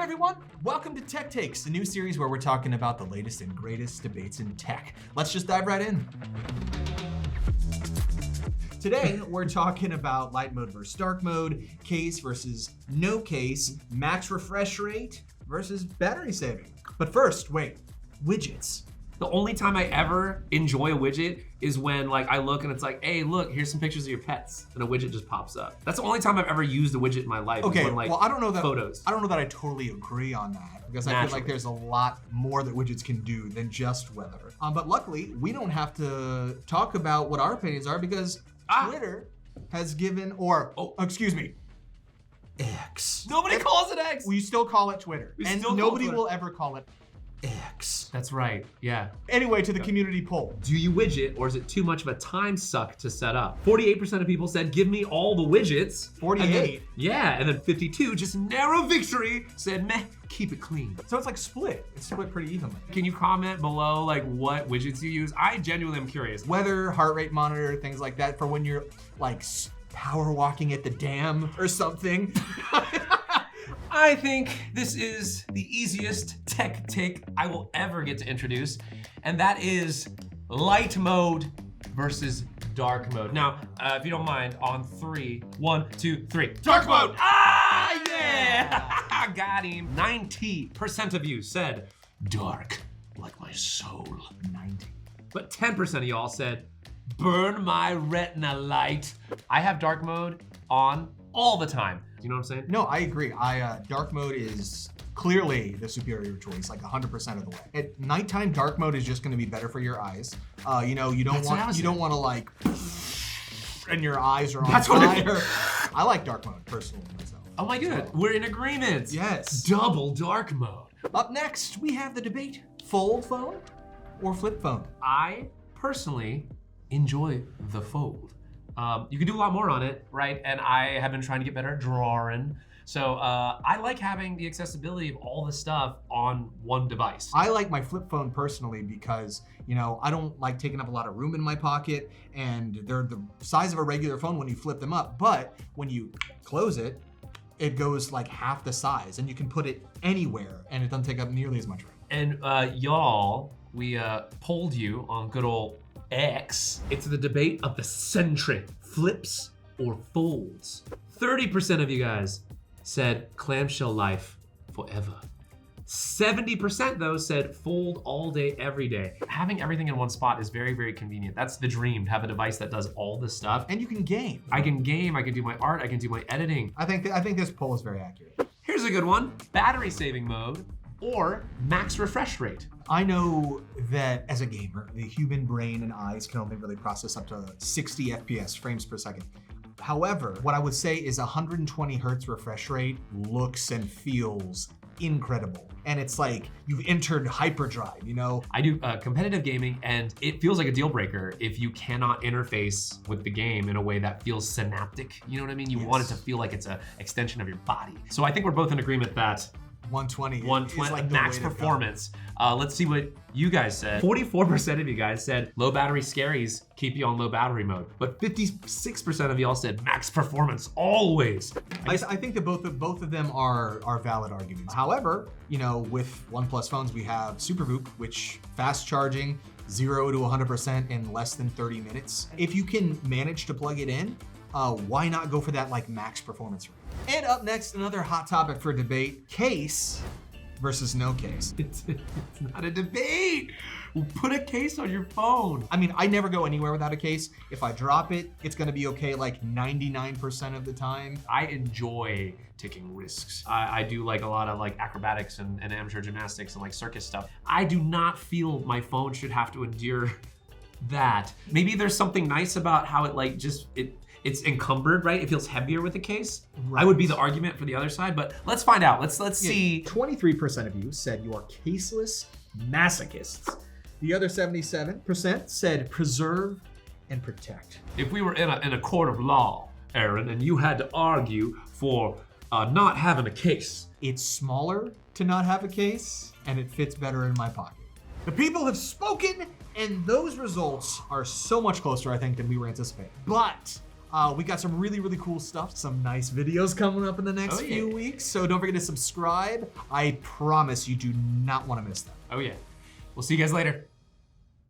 everyone, welcome to Tech Takes, the new series where we're talking about the latest and greatest debates in tech. Let's just dive right in. Today, we're talking about light mode versus dark mode, case versus no case, max refresh rate versus battery saving. But first, wait, widgets. The only time I ever enjoy a widget is when I look and it's like, hey, look, here's some pictures of your pets, and a widget just pops up. That's the only time I've ever used a widget in my life. Okay, when, well, I don't know that photos. I don't know that I totally agree on that because I feel like there's a lot more that widgets can do than just weather. But luckily, we don't have to talk about what our opinions are because Twitter has given, X. Nobody calls it X. We still call it Twitter, and nobody will ever call it X. That's right, yeah. Anyway, to the community poll. Do you widget, or is it too much of a time suck to set up? 48% of people said, give me all the widgets. 48? And then 52, just narrow victory, said, meh, keep it clean. So it's like split. It's split pretty evenly. Can you comment below what widgets you use? I genuinely am curious. Weather, heart rate monitor, things like that for when you're power walking at the dam or something. I think this is the easiest tech take I will ever get to introduce, and that is light mode versus dark mode. Now, if you don't mind, on 3, 1, 2, 3. Dark mode! Ah, yeah! Got him. 90% of you said dark, like my soul. 90. But 10% of y'all said burn my retina light. I have dark mode on all the time. You know what I'm saying? No, I agree. Dark mode is clearly the superior choice, 100% of the way. At nighttime, dark mode is just going to be better for your eyes. You don't want to and your eyes are on fire. I like dark mode personally myself. Oh my god, we're in agreement. Yes. Double dark mode. Up next, we have the debate: fold phone or flip phone. I personally enjoy the fold. You can do a lot more on it, right? And I have been trying to get better at drawing. So I like having the accessibility of all the stuff on one device. I like my flip phone personally because, I don't like taking up a lot of room in my pocket, and they're the size of a regular phone when you flip them up. But when you close it, it goes half the size, and you can put it anywhere, and it doesn't take up nearly as much room. And y'all, we polled you on good old X. It's the debate of the century, flips or folds. 30% of you guys said clamshell life forever. 70% though said fold all day, every day. Having everything in one spot is very, very convenient. That's the dream, to have a device that does all this stuff. And you can game. I can game, I can do my art, I can do my editing. I think this poll is very accurate. Here's a good one: battery saving mode or max refresh rate. I know that as a gamer, the human brain and eyes can only really process up to 60 FPS, frames per second. However, what I would say is 120 hertz refresh rate looks and feels incredible. And it's like you've entered hyperdrive, I do competitive gaming, and it feels like a deal breaker if you cannot interface with the game in a way that feels synaptic. You know what I mean? You want it to feel like it's an extension of your body. So I think we're both in agreement that 120 is like max performance. Let's see what you guys said. 44% of you guys said low battery scaries keep you on low battery mode, but 56% of y'all said max performance always. I think that both of them are valid arguments. However, with OnePlus phones, we have SuperVoop, which fast charging, 0 to 100% in less than 30 minutes. If you can manage to plug it in, why not go for that max performance rate? And up next, another hot topic for debate: case versus no case. It's not a debate. Put a case on your phone. I never go anywhere without a case. If I drop it, it's gonna be okay 99% of the time. I enjoy taking risks. I do a lot of acrobatics and amateur gymnastics and circus stuff. I do not feel my phone should have to endure that. Maybe there's something nice about how it's encumbered, right? It feels heavier with the case. Right. I would be the argument for the other side, but let's find out. Let's see. 23% of you said you are caseless masochists. The other 77% said preserve and protect. If we were in a court of law, Aaron, and you had to argue for not having a case. It's smaller to not have a case, and it fits better in my pocket. The people have spoken, and those results are so much closer, I think, than we were anticipating. But We got some really, really cool stuff. Some nice videos coming up in the next few weeks. So don't forget to subscribe. I promise you do not want to miss them. Oh yeah. We'll see you guys later.